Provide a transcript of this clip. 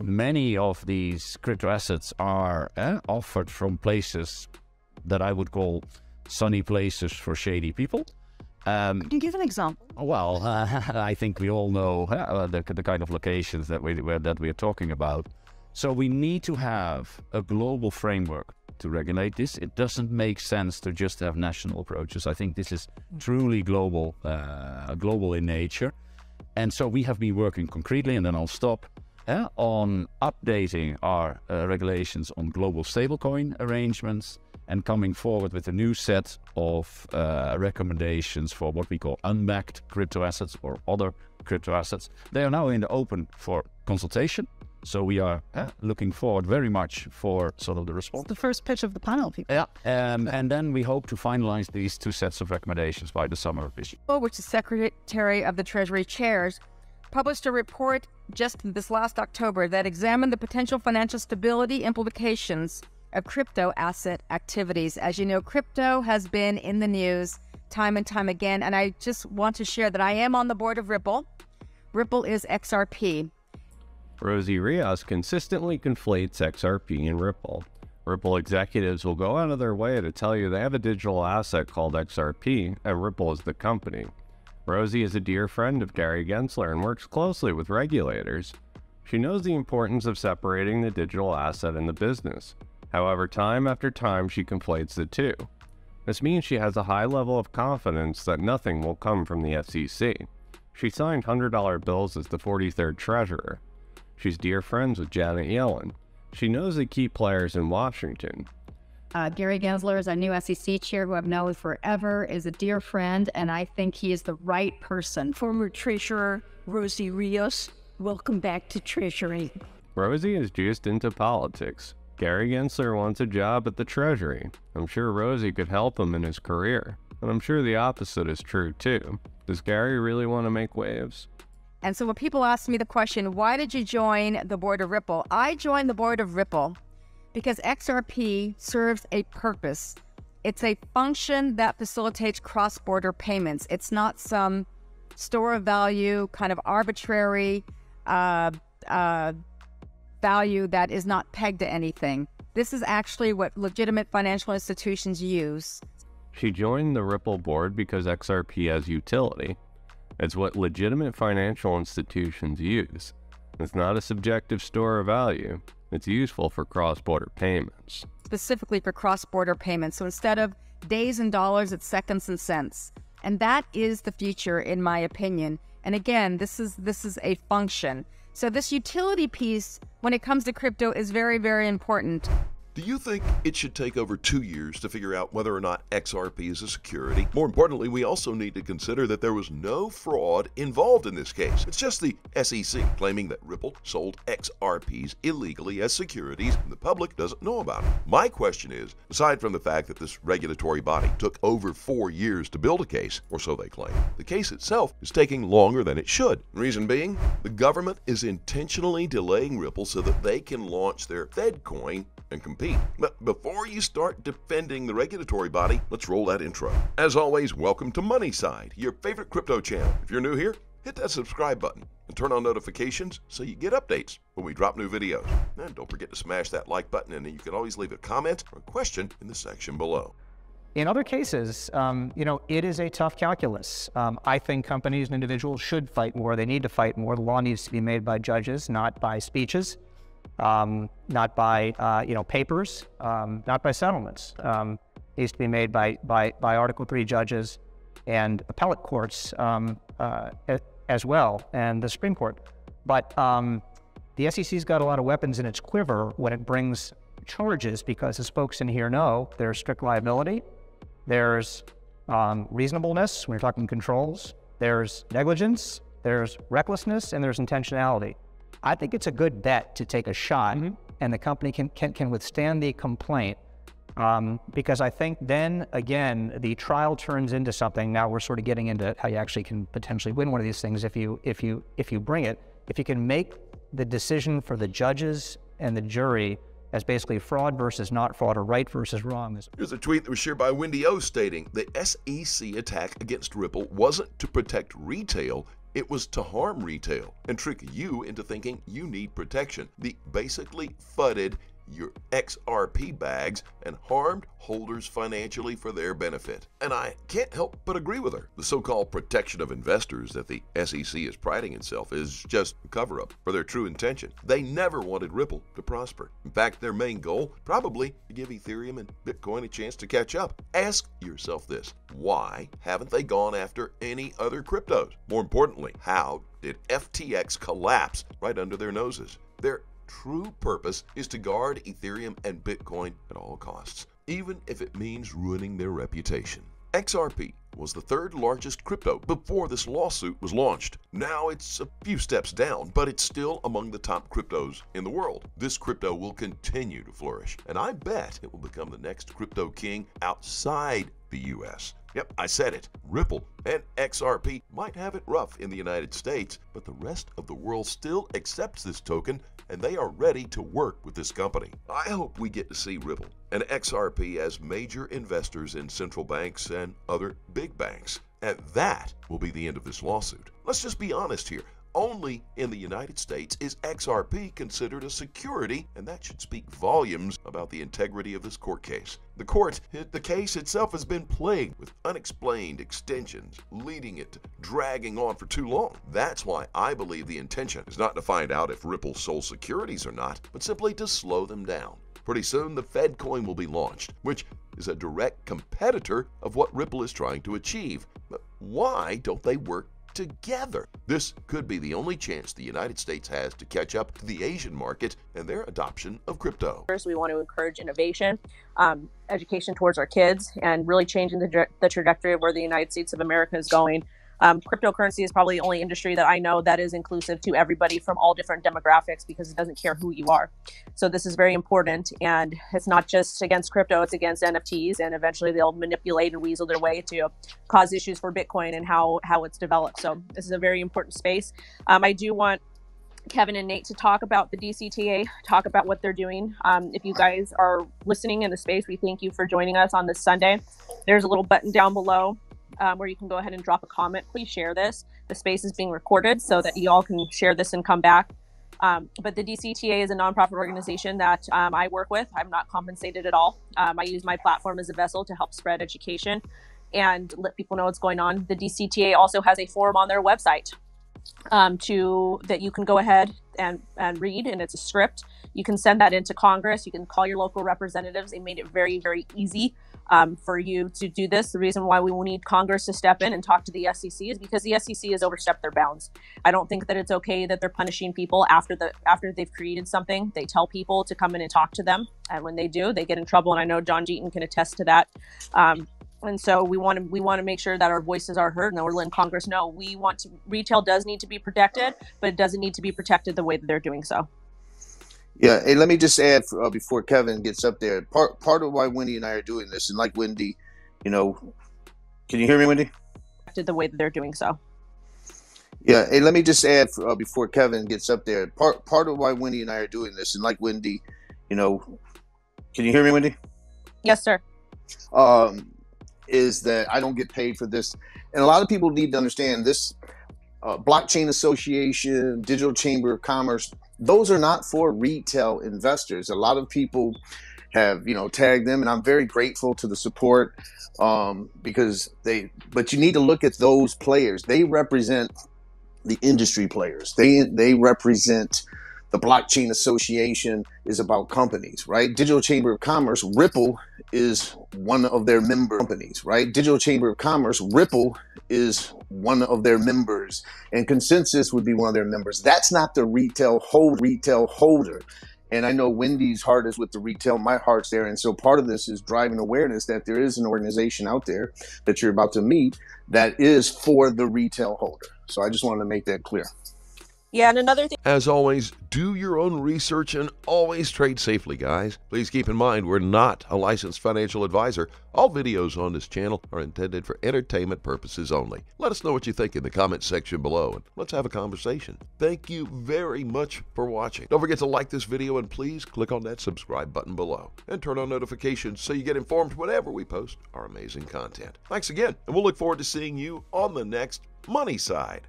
many of these crypto assets are offered from places that I would call sunny places for shady people. Can you give an example? Well, I think we all know the kind of locations that we're talking about. So we need to have a global framework to regulate this. It doesn't make sense to just have national approaches. I think this is truly global in nature. And so we have been working concretely, and then I'll stop, on updating our regulations on global stablecoin arrangements and coming forward with a new set of recommendations for what we call unbacked crypto assets or other crypto assets. They are now in the open for consultation. So we are looking forward very much for sort of the response. It's the first pitch of the panel, people. Yeah, and then we hope to finalize these two sets of recommendations by the summer of this year. Which the Secretary of the Treasury chairs, published a report just this last October that examined the potential financial stability implications of crypto asset activities. As you know, crypto has been in the news time and time again, and I just want to share that I am on the board of Ripple. Ripple is XRP. Rosie Rios consistently conflates XRP and Ripple. Ripple executives will go out of their way to tell you they have a digital asset called XRP, and Ripple is the company. Rosie is a dear friend of Gary Gensler and works closely with regulators. She knows the importance of separating the digital asset and the business. However, time after time she conflates the two. This means she has a high level of confidence that nothing will come from the SEC. She signed $100 bills as the 43rd treasurer. She's dear friends with Janet Yellen. She knows the key players in Washington. Gary Gensler is our new SEC chair, who I've known forever, is a dear friend, and I think he is the right person. Former Treasurer Rosie Rios, welcome back to Treasury. Rosie is juiced into politics. Gary Gensler wants a job at the Treasury. I'm sure Rosie could help him in his career, and I'm sure the opposite is true too. Does Gary really want to make waves? And so when people ask me the question, why did you join the board of Ripple? I joined the board of Ripple because XRP serves a purpose. It's a function that facilitates cross-border payments. It's not some store of value, kind of arbitrary value that is not pegged to anything. This is actually what legitimate financial institutions use. She joined the Ripple board because XRP has utility. It's what legitimate financial institutions use. It's not a subjective store of value. It's useful for cross-border payments. Specifically for cross-border payments. So instead of days and dollars, it's seconds and cents. And that is the future, in my opinion. And again, this is a function. So this utility piece, when it comes to crypto, is very, very important. Do you think it should take over 2 years to figure out whether or not XRP is a security? More importantly, we also need to consider that there was no fraud involved in this case. It's just the SEC claiming that Ripple sold XRPs illegally as securities and the public doesn't know about it. My question is, aside from the fact that this regulatory body took over 4 years to build a case, or so they claim, the case itself is taking longer than it should. Reason being, the government is intentionally delaying Ripple so that they can launch their Fed coin and compete. But before you start defending the regulatory body, let's roll that intro. As always, welcome to Moneyside, your favorite crypto channel. If you're new here, hit that subscribe button and turn on notifications so you get updates when we drop new videos. And don't forget to smash that like button, and you can always leave a comment or a question in the section below. In other cases, it is a tough calculus. I think companies and individuals should fight more. They need to fight more. The law needs to be made by judges, not by speeches. Not by papers, not by settlements. Needs to be made by Article 3 judges and appellate courts as well, and the Supreme Court. But the SEC's got a lot of weapons in its quiver when it brings charges, because as folks in here know, there's strict liability, there's reasonableness when you're talking controls, there's negligence, there's recklessness, and there's intentionality. I think it's a good bet to take a shot, and the company can withstand the complaint, because I think then again the trial turns into something. Now we're sort of getting into how you actually can potentially win one of these things if you bring it. If you can make the decision for the judges and the jury as basically fraud versus not fraud, or right versus wrong. Here's a tweet that was shared by Wendy O stating the SEC attack against Ripple wasn't to protect retail, It was to harm retail and trick you into thinking you need protection. They basically fudded your XRP bags and harmed holders financially for their benefit. And I can't help but agree with her. The so-called protection of investors that the SEC is priding itself is just a cover-up for their true intention. They never wanted Ripple to prosper. In fact, their main goal probably to give Ethereum and Bitcoin a chance to catch up. Ask yourself this: why haven't they gone after any other cryptos? More importantly, how did FTX collapse right under their noses? Their true purpose is to guard Ethereum and Bitcoin at all costs, even if it means ruining their reputation. XRP was the third largest crypto before this lawsuit was launched. Now it's a few steps down, but it's still among the top cryptos in the world. This crypto will continue to flourish, and I bet it will become the next crypto king outside the US. Yep, I said it. Ripple and XRP might have it rough in the United States, but the rest of the world still accepts this token, and they are ready to work with this company. I hope we get to see Ripple and XRP as major investors in central banks and other big banks. And that will be the end of this lawsuit. Let's just be honest here. Only in the United States is XRP considered a security, and that should speak volumes about the integrity of this court case. The case itself has been plagued with unexplained extensions, leading it to dragging on for too long. That's why I believe the intention is not to find out if Ripple sold securities or not, but simply to slow them down. Pretty soon, the Fed coin will be launched, which is a direct competitor of what Ripple is trying to achieve. But why don't they work together? This could be the only chance the United States has to catch up to the Asian market and their adoption of crypto. First, we want to encourage innovation, education towards our kids, and really changing the trajectory of where the United States of America is going. Cryptocurrency is probably the only industry that I know that is inclusive to everybody from all different demographics, because it doesn't care who you are. So this is very important, and it's not just against crypto, it's against NFTs, and eventually they'll manipulate and weasel their way to cause issues for Bitcoin and how it's developed. So this is a very important space. I do want Kevin and Nate to talk about the DCTA, talk about what they're doing. If you guys are listening in the space, we thank you for joining us on this Sunday. There's a little button down below where you can go ahead and drop a comment. Please share this. The space is being recorded so that you all can share this and come back. But the DCTA is a nonprofit organization that I work with. I'm not compensated at all. I use my platform as a vessel to help spread education and let people know what's going on. The DCTA also has a forum on their website that you can go ahead and read, and it's a script. You can send that into Congress. You can call your local representatives. They made it very, very easy for you to do this. The reason why we will need Congress to step in and talk to the SEC is because the SEC has overstepped their bounds. I don't think that it's okay that they're punishing people after they've created something. They tell people to come in and talk to them, and when they do, they get in trouble. And I know John Jeaton can attest to that. And so we want to make sure that our voices are heard, and that we're letting Congress know retail does need to be protected, but it doesn't need to be protected the way that they're doing so. Yeah, and let me just add before Kevin gets up there, part of why Wendy and I are doing this, and like Wendy, can you hear me, Wendy? The way that they're doing so. Yeah, and let me just add before Kevin gets up there, part of why Wendy and I are doing this, and like Wendy, can you hear me, Wendy? Yes, sir. Is that I don't get paid for this, and a lot of people need to understand this. Blockchain Association, Digital Chamber of Commerce, those are not for retail investors. A lot of people have, tagged them, and I'm very grateful to the support because but you need to look at those players. They represent the industry players. They represent the Blockchain Association is about companies, right? Digital Chamber of Commerce, Ripple is one of their member companies, right? Digital Chamber of Commerce, Ripple is one of their members, and Consensus would be one of their members. That's not the retail holder. And I know Wendy's heart is with the retail, my heart's there. And so part of this is driving awareness that there is an organization out there that you're about to meet that is for the retail holder. So I just wanted to make that clear. Yeah, and another thing. As always, do your own research and always trade safely, guys. Please keep in mind, we're not a licensed financial advisor. All videos on this channel are intended for entertainment purposes only. Let us know what you think in the comment section below, and let's have a conversation. Thank you very much for watching. Don't forget to like this video, and please click on that subscribe button below and turn on notifications so you get informed whenever we post our amazing content. Thanks again, and we'll look forward to seeing you on the next Money Side.